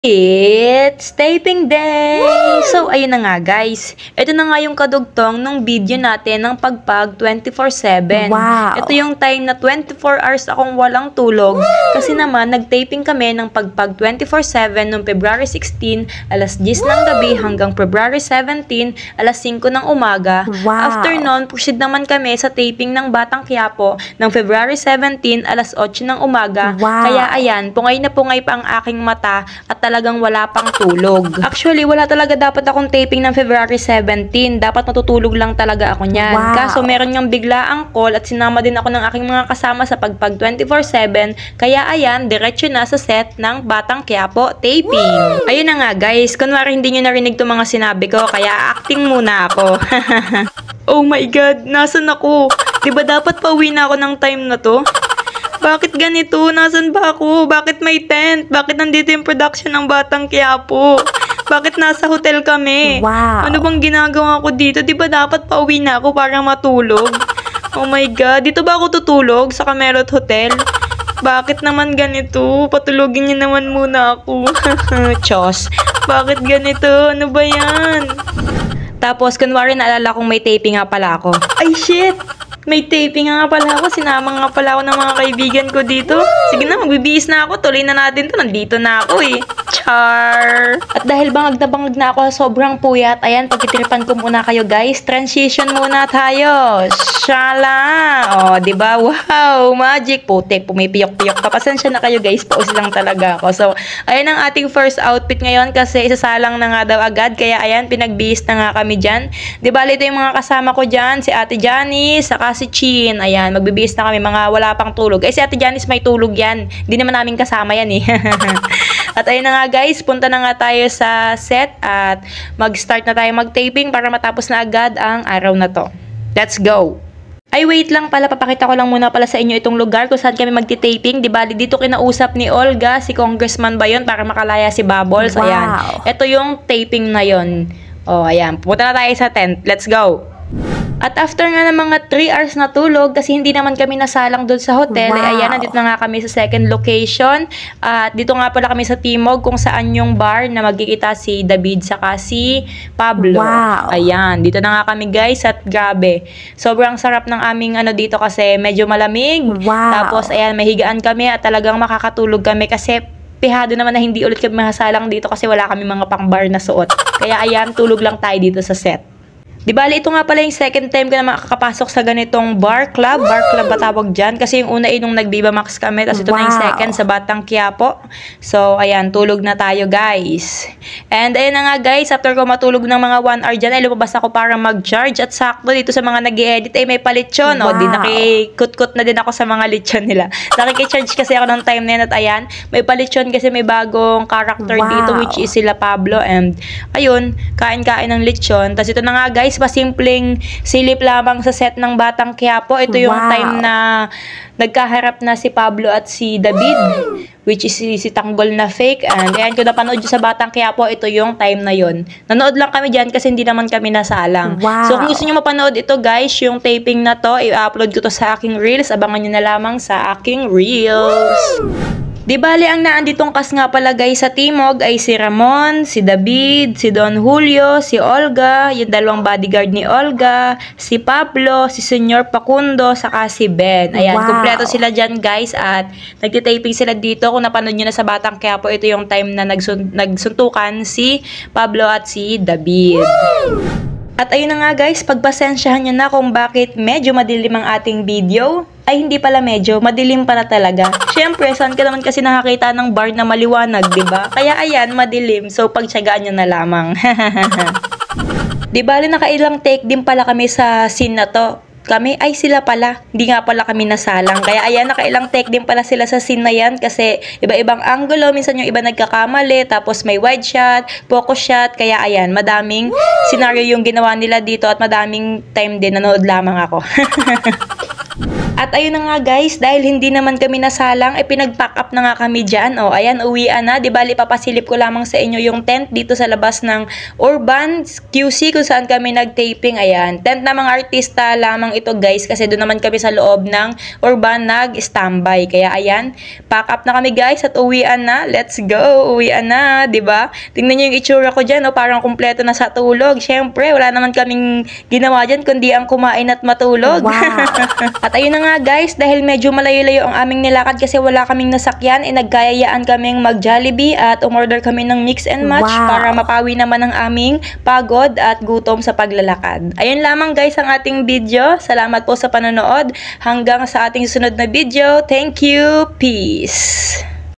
It's taping day! So, ayun na nga guys. Ito na nga yung kadugtong ng video natin ng pagpag 24/7. Wow! Ito yung time na 24 hours akong walang tulog. Kasi naman, nag-taping kami ng pagpag 24/7 noong February 16, alas 10 ng gabi hanggang February 17, alas 5 ng umaga. Wow! After nun, proceed naman kami sa taping ng Batang Quiapo ng February 17, alas 8 ng umaga. Wow! Kaya ayan, pungay na pungay pa ang aking mata at talagang wala pang tulog. Actually, wala talaga dapat akong taping ng February 17. Dapat matutulog lang talaga ako niyan. Wow. Kaso meron niyang biglaang call at sinama din ako ng aking mga kasama sa pagpag 24/7. Kaya ayan, diretso na sa set ng Batang Quiapo taping. Woo! Ayun na nga guys, kunwari hindi niyo narinig itong mga sinabi ko, kaya acting muna ako. Oh my God, nasan ako? Diba dapat pauwi na ako ng time na to? Bakit ganito? Nasaan ba ako? Bakit may tent? Bakit nandito yung production ng Batang Quiapo? Bakit nasa hotel kami? Wow! Ano bang ginagawa ko dito? Di ba dapat pauwi na ako para matulog? Oh my God, dito ba ako tutulog sa Camelot Hotel? Bakit naman ganito? Patulogin niyo naman muna ako. Chos, bakit ganito? Ano ba yan? Tapos, kunwari naalala kong may taping nga pala ako. Ay, shit! May taping nga pala ako. Sinama nga pala ako ng mga kaibigan ko dito. Sige na, magbibihis na ako. Tuloy na natin to. Nandito na ako eh. Char! At dahil bangag na ako sa sobrang puyat, ayan, pagtitripan ko muna kayo guys. Transition muna tayo. Shala! O, diba? Wow! Magic! Putik, pumipiyok-piyok pa. Pasensya na kayo guys. Paus lang talaga ako. So, ayan ang ating first outfit ngayon kasi isasalang na nga daw agad. Kaya ayan, pinagbihis na nga kami dyan. Diba, ito yung mga kasama ko dyan. Si Ate Janice, saka si Chin. Ayan, magbibihis na kami mga wala pang tulog. Eh, si Ate Janice may tulog yan. Hindi naman namin kasama yan eh. At ayun na nga guys, punta na nga tayo sa set at mag-start na tayo mag-taping para matapos na agad ang araw na to. Let's go! Ay, wait lang pala, papakita ko lang muna pala sa inyo itong lugar kung saan kami magti-taping. Di ba, dito kinausap ni Olga, si Congressman ba yun, para makalaya si Bubbles. Wow. Ayan, ito yung taping na yun. Oh, ayan, pupunta na tayo sa tent. Let's go! At after nga ng mga 3 hours na tulog, kasi hindi naman kami nasalang doon sa hotel, Wow. ayan, nandito na nga kami sa second location. At dito nga pala kami sa Timog, kung saan yung bar na magkikita si David saka si Pablo. Wow. Ayan, dito na nga kami guys at grabe. Sobrang sarap ng aming ano dito kasi medyo malamig. Wow. Tapos ayan, may higaan kami at talagang makakatulog kami kasi pihado naman na hindi ulit kami masalang dito kasi wala kami mga pang-bar na suot. Kaya ayan, tulog lang tayo dito sa set. Di bali, ito nga pala yung second time ko na makakapasok sa ganitong bar club. Bar club ba tawag dyan? Kasi yung una nung nag-Viva Max kami. Tapos ito na yung Wow. second sa Batang Quiapo. So, ayan, tulog na tayo guys. And ayun na nga guys, after ko matulog ng mga 1 hour dyan, ay lumabas ako para mag-charge. At sakto dito sa mga nag-i-edit ay may palitsyon. O, Wow. di nakikut-kut na din ako sa mga litsyon nila. Nakikicharge kasi ako ng time na yun. At ayan, may palitsyon kasi may bagong character Wow. dito, which is sila Pablo. And ayun, kain-kain ng litsyon. Tapos ito na nga guys, pasimpleng silip lamang sa set ng Batang Quiapo. Ito yung Wow. time na nagkaharap na si Pablo at si David, which is si Tanggol na fake. And ayan, kung napanood nyo sa Batang Quiapo, ito yung time na yon. Nanood lang kami dyan kasi hindi naman kami nasalang. Wow. So kung gusto nyo mapanood ito guys, yung taping na to, i-upload ko to sa aking Reels. Abangan nyo na lamang sa aking Reels. Di bali, ang naanditong kas nga pala guys sa Timog ay si Ramon, si David, si Don Julio, si Olga, yung dalawang bodyguard ni Olga, si Pablo, si Senyor Pacundo, saka si Ben. Ayan, Wow. kumpleto sila dyan guys at nagtitaping sila dito. Kung napanood nyo na sa Batang Quiapo, ito yung time na nagsuntukan si Pablo at si David. At ayun na nga guys, pagpasensyahan nyo na kung bakit medyo madilim ang ating video. Ay hindi pala medyo, madilim pala talaga. Syempre, saan ka naman kasi nakakita ng bar na maliwanag, diba? Kaya ayan, madilim. So pagtsagaan nyo na lamang. Di bali, nakailang take din pala kami sa scene na to. Kami, ay sila pala. Hindi nga pala kami nasalang. Kaya ayan, nakailang take din pala sila sa scene na yan. Kasi iba-ibang angulo. Minsan yung iba nagkakamali. Tapos may wide shot, focus shot. Kaya ayan, madaming scenario yung ginawa nila dito. At madaming time din nanood lamang ako. At ayun na nga guys, dahil hindi naman kami nasalang, pinag-pack up na nga kami dyan. O, ayan, uwian na. Di bali, papasilip ko lamang sa inyo yung tent dito sa labas ng Urban QC kung saan kami nag-taping. Ayan, tent na mga artista lamang ito guys kasi doon naman kami sa loob ng Urban nag-standby. Kaya ayan, pack up na kami guys at uwian na. Let's go! Uwian na, di ba? Tingnan nyo yung itsura ko dyan, parang kumpleto na sa tulog. Syempre, wala naman kaming ginawa dyan kundi ang kumain at matulog. Wow. At ayun na nga guys, dahil medyo malayo-layo ang aming nilakad kasi wala kaming nasakyan, nagkayayaan kaming mag-Jollibee at umorder kami ng mix and match para mapawi naman ang aming pagod at gutom sa paglalakad. Ayun lamang guys ang ating video. Salamat po sa panonood. Hanggang sa ating susunod na video. Thank you. Peace.